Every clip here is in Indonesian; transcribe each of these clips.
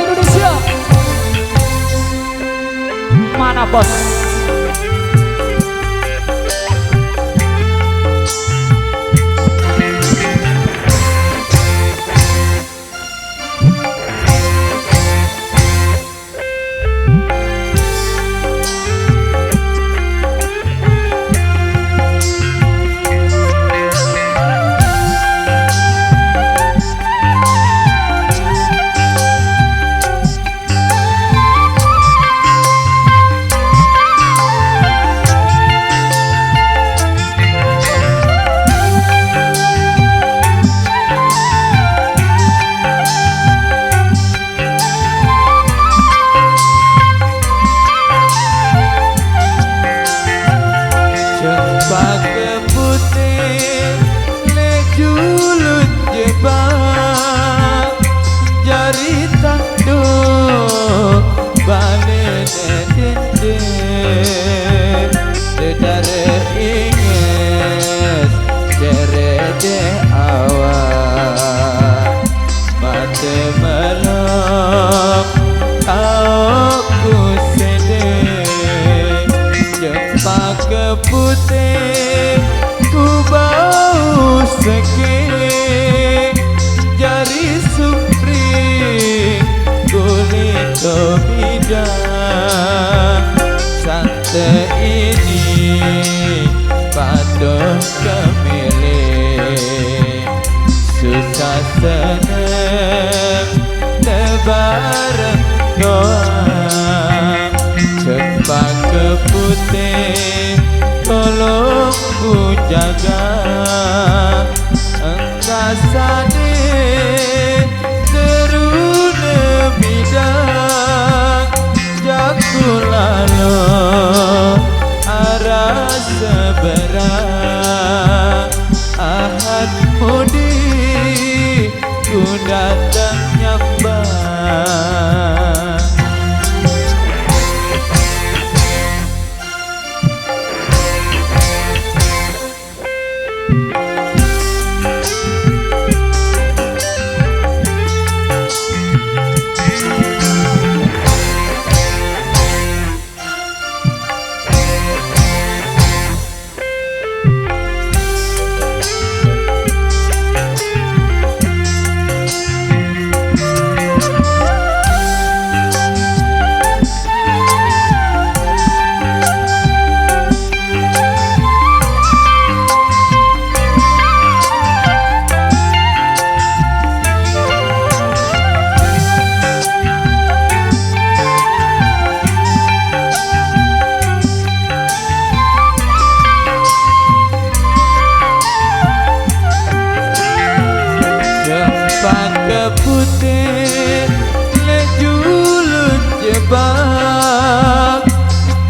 Indonesia. Mana bos? Pakai putih le julut jebak jari tanduk balik dende dedare inges derede awak mate melok aku sedih jempak putih ku bau seke jari supri kulit bidang santai ini paduh kemilih susah seneng tebareng doa cepat ke putih tolong ku jaga angkasa terune bidang jaku lalu arah seberang ahad mudi ku datang nyambang. Pakai putih le julut jebak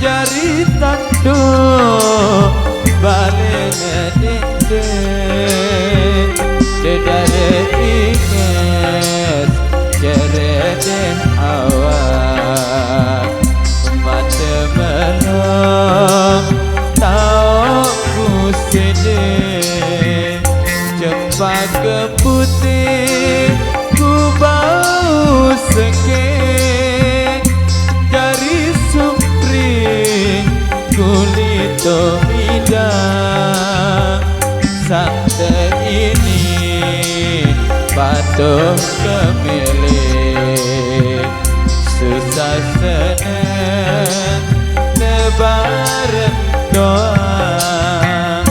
jari tanduk balik dende dedare inget jerede awak mata melong tau ku sedih cepat ke putih ku bau seke jari supri kulit bidang santai ini patuh kemilih susah seneng lebaran doa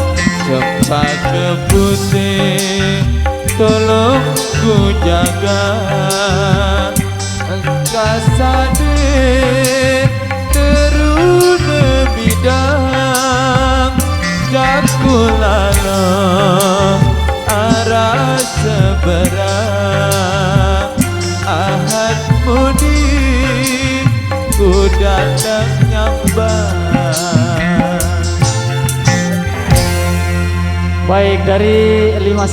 cepat ke putih tolong ku jaga angkasa terune bidang jaku lalu arah seberang ahad mudi ku datang nyambang. Baik, dari 5